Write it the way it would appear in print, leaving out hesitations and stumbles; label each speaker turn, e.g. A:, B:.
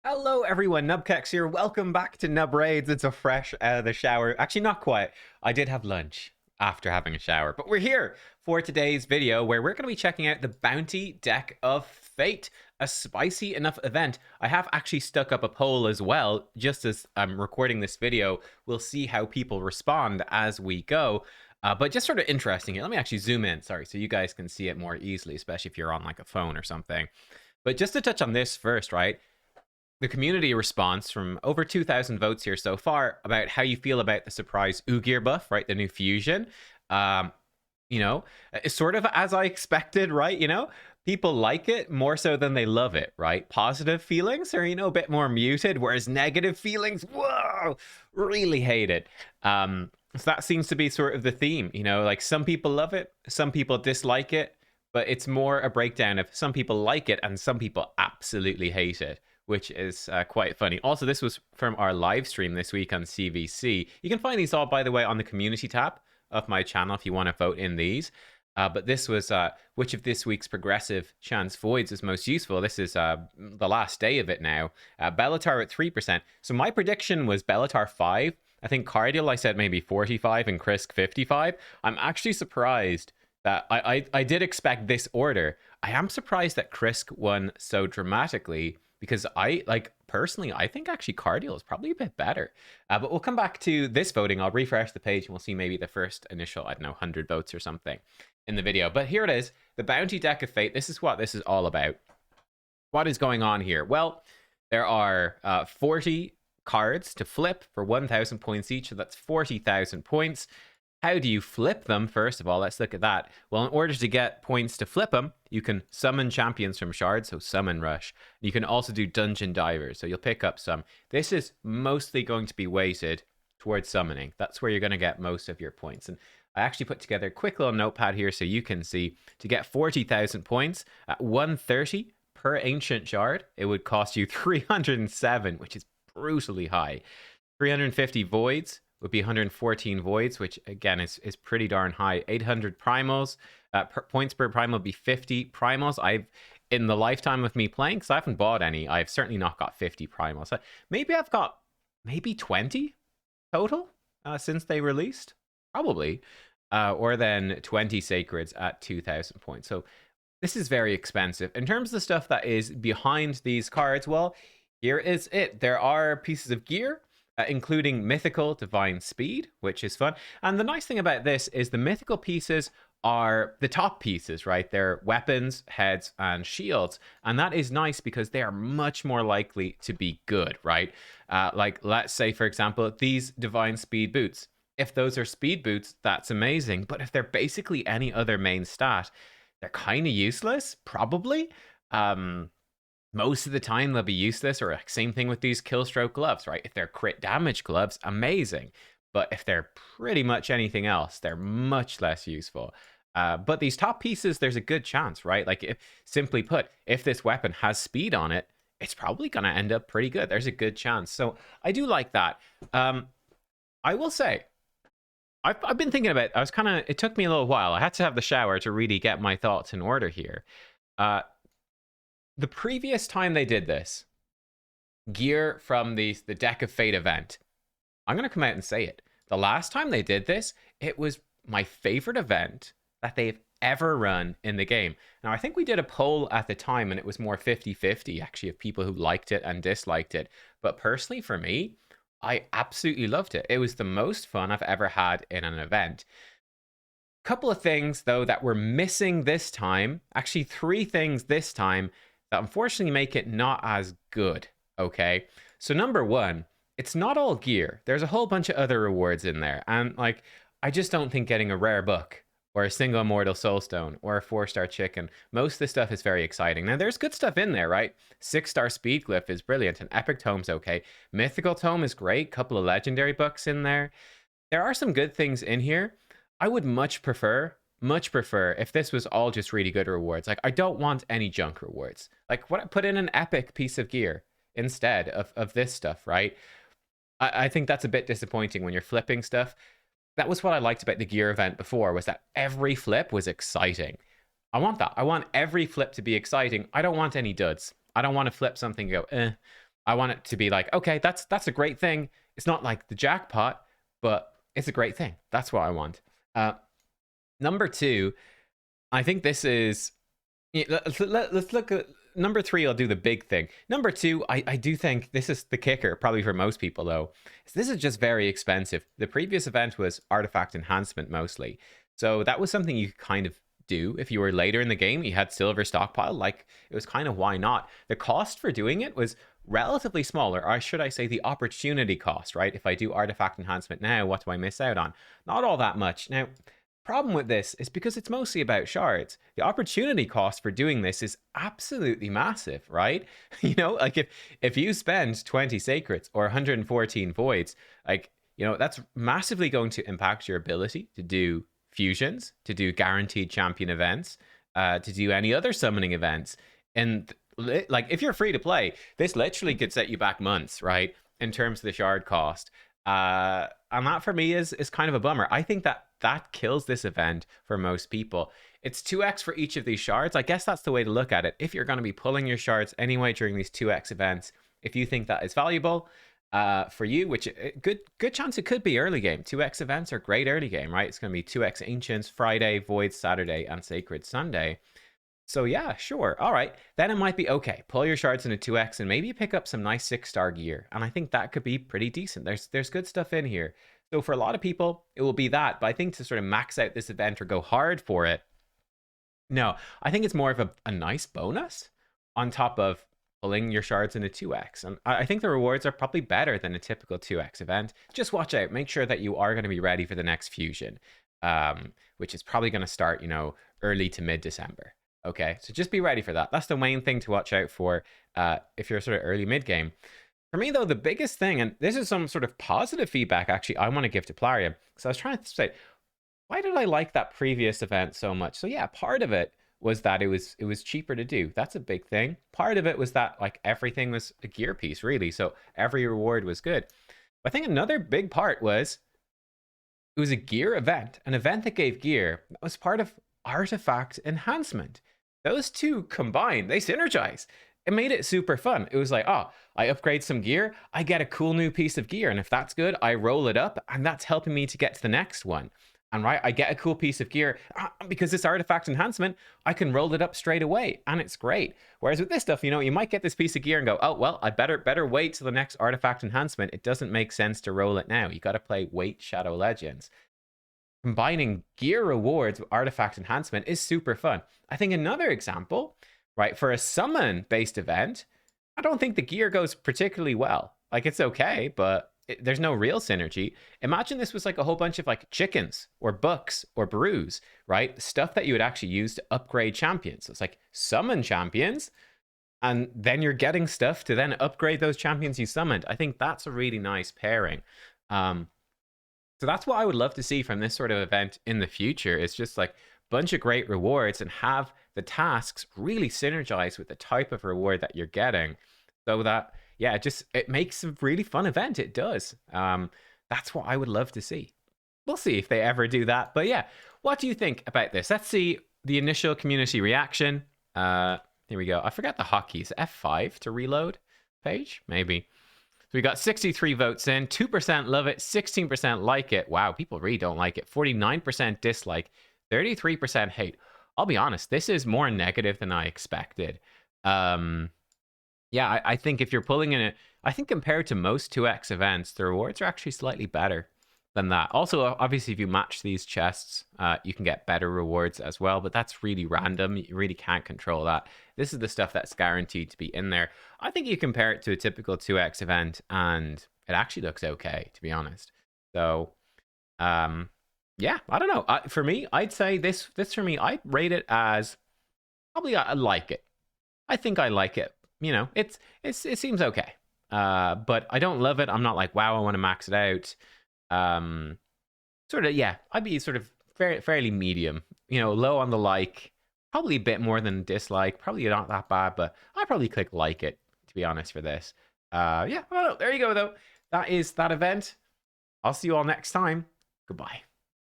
A: Hello everyone, nubkeks here. Welcome back to Nub Raids. It's a fresh out of the shower. Actually, not quite. I did have lunch after having a shower, but we're here for today's video where we're going to be checking out the Bounty Deck of Fate, a spicy enough event. I have actually stuck up a poll as well, just as I'm recording this video. We'll see how people respond as we go. But just sort of interesting here. Let me actually zoom in, sorry, so you guys can see it more easily, especially if you're on like a phone or something. But just to touch on this first, right? The community response from over 2,000 votes here so far about how you feel about the surprise Ugear buff, right? The new fusion. Um, it's sort of as I expected, right? People like it more so than they love it, right? Positive feelings are, a bit more muted, whereas negative feelings, whoa, really hate it. So that seems to be sort of the theme, like some people love it, some people dislike it, but it's more a breakdown of some people like it and some people absolutely hate it, which is quite funny. Also, this was from our live stream this week on CVC. You can find these all, by the way, on the community tab of my channel if you want to vote in these. But this was which of this week's progressive chance voids is most useful. This is the last day of it now. Bellatar at 3%. So my prediction was Bellatar 5. I think Cardial I said maybe 45 and Krisk 55. I'm actually surprised that I did expect this order. I am surprised that Krisk won so dramatically, because personally, I think actually Cardial is probably a bit better. But we'll come back to this voting. I'll refresh the page and we'll see maybe the first initial, I don't know, 100 votes or something in the video. But here it is, the Bounty Deck of Fate. This is what this is all about. What is going on here? Well, there are 40 cards to flip for 1,000 points each, so that's 40,000 points. How do you flip them? First of all, let's look at that. Well, in order to get points to flip them, you can summon champions from shards, so summon rush. You can also do dungeon divers, so you'll pick up some. This is mostly going to be weighted towards summoning. That's where you're going to get most of your points. And I actually put together a quick little notepad here so you can see. To get 40,000 points at 130 per ancient shard, it would cost you 307, which is brutally high. 350 voids would be 114 voids, which again is pretty darn high. 800 primals, points per primal would be 50 primals. In the lifetime of me playing, because I haven't bought any, I've certainly not got 50 primals. Maybe I've got 20 total since they released, probably, or then 20 sacreds at 2,000 points. So this is very expensive. In terms of the stuff that is behind these cards, well, here is it. There are pieces of gear, including mythical divine speed, which is fun. And the nice thing about this is the mythical pieces are the top pieces, right? They're weapons, heads, and shields. And that is nice because they are much more likely to be good, right? Like, let's say, for example, these divine speed boots. If those are speed boots, that's amazing. But if they're basically any other main stat, they're kind of useless, probably. Most of the time they'll be useless, or same thing with these Killstroke gloves, right? If they're crit damage gloves, amazing. But if they're pretty much anything else, they're much less useful. But these top pieces, there's a good chance, right? Like, simply put, if this weapon has speed on it, it's probably going to end up pretty good. There's a good chance. So I do like that. I will say, I've been thinking about it. It took me a little while. I had to have the shower to really get my thoughts in order here. The previous time they did this, gear from the Deck of Fate event, I'm going to come out and say it. The last time they did this, it was my favorite event that they've ever run in the game. Now, I think we did a poll at the time, and it was more 50-50, actually, of people who liked it and disliked it. But personally, for me, I absolutely loved it. It was the most fun I've ever had in an event. Couple of things, though, that were missing this time. Actually, 3 things this time that unfortunately make it not as good, okay? So number 1, it's not all gear. There's a whole bunch of other rewards in there. And, I just don't think getting a rare book or a single immortal soulstone or a 4-star chicken, most of this stuff is very exciting. Now, there's good stuff in there, right? 6-star speed glyph is brilliant, and epic tome's okay. Mythical tome is great. Couple of legendary books in there. There are some good things in here. I would much prefer if this was all just really good rewards. Like, I don't want any junk rewards. Like, what, put in an epic piece of gear instead of this stuff, right? I think that's a bit disappointing when you're flipping stuff. That was what I liked about the gear event before, was that every flip was exciting. I want that. I want every flip to be exciting. I don't want any duds. I don't want to flip something and go, eh. I want it to be like, okay, that's a great thing. It's not like the jackpot, but it's a great thing. That's what I want. Number two, I think this is. Let's look at number three. I'll do the big thing. Number two, I do think this is the kicker, probably for most people though. This is just very expensive. The previous event was artifact enhancement mostly, so that was something you could kind of do if you were later in the game. You had silver stockpile, like it was kind of why not. The cost for doing it was relatively smaller, or should I say the opportunity cost, right? If I do artifact enhancement now, what do I miss out on? Not all that much. Now, problem with this is because it's mostly about shards, the opportunity cost for doing this is absolutely massive, right? You know, like if you spend 20 sacreds or 114 voids, like, you know, that's massively going to impact your ability to do fusions, to do guaranteed champion events, to do any other summoning events. And like, if you're free to play, this literally could set you back months, right? In terms of the shard cost. And that for me is kind of a bummer. I think that kills this event for most people. It's 2x for each of these shards. I guess that's the way to look at it. If you're going to be pulling your shards anyway during these 2x events, if you think that is valuable for you, which good chance it could be early game. 2x events are great early game, right? It's going to be 2x Ancients Friday, Void Saturday, and Sacred Sunday. So yeah, sure. All right. Then it might be okay. Pull your shards into 2x and maybe pick up some nice 6-star gear. And I think that could be pretty decent. There's good stuff in here. So for a lot of people, it will be that. But I think to sort of max out this event or go hard for it, no, I think it's more of a nice bonus on top of pulling your shards into 2x. And I think the rewards are probably better than a typical 2x event. Just watch out. Make sure that you are going to be ready for the next fusion, which is probably going to start, you know, early to mid-December. Okay, so just be ready for that. That's the main thing to watch out for if you're sort of early mid-game. For me, though, the biggest thing, and this is some sort of positive feedback, actually, I want to give to Plarium. So I was trying to say, why did I like that previous event so much? So yeah, part of it was that it was cheaper to do. That's a big thing. Part of it was that like everything was a gear piece, really. So every reward was good. But I think another big part was it was a gear event, an event that gave gear that was part of artifact enhancement. Those two combined, they synergize. It made it super fun. It was like, oh, I upgrade some gear, I get a cool new piece of gear. And if that's good, I roll it up and that's helping me to get to the next one. And right, I get a cool piece of gear because this artifact enhancement, I can roll it up straight away and it's great. Whereas with this stuff, you know, you might get this piece of gear and go, oh, well, I better wait till the next artifact enhancement. It doesn't make sense to roll it now. You got to play Wait Shadow Legends. Combining gear rewards with artifact enhancement is super fun. I think another example, right, for a summon-based event, I don't think the gear goes particularly well. Like, it's okay, but there's no real synergy. Imagine this was like a whole bunch of like chickens or books or brews, right? Stuff that you would actually use to upgrade champions. So it's like summon champions, and then you're getting stuff to then upgrade those champions you summoned. I think that's a really nice pairing. So that's what I would love to see from this sort of event in the future. It's just like a bunch of great rewards and have the tasks really synergize with the type of reward that you're getting, so that yeah, it makes a really fun event. It does. That's what I would love to see. We'll see if they ever do that. But yeah, what do you think about this? Let's see the initial community reaction. Here we go. I forgot the hotkeys. F5 to reload page, maybe. So we got 63 votes in, 2% love it, 16% like it. Wow, people really don't like it. 49% dislike, 33% hate. I'll be honest, this is more negative than I expected. Yeah, I think if you're pulling in it, I think compared to most 2x events, the rewards are actually slightly better than that. Also, obviously, if you match these chests, you can get better rewards as well, but that's really random. You really can't control that. This is the stuff that's guaranteed to be in there. I think you compare it to a typical 2x event, and it actually looks okay, to be honest. So, yeah, I don't know. For me, I'd say this for me, I'd rate it as probably I like it. I think I like it. You know, it seems okay. But I don't love it. I'm not like, wow, I want to max it out. Sort of, yeah, I'd be sort of fairly medium, you know, low on the like, probably a bit more than dislike, probably not that bad, but I probably click like it, to be honest, for this. Yeah, I don't know. There you go, though. That is that event. I'll see you all next time. Goodbye.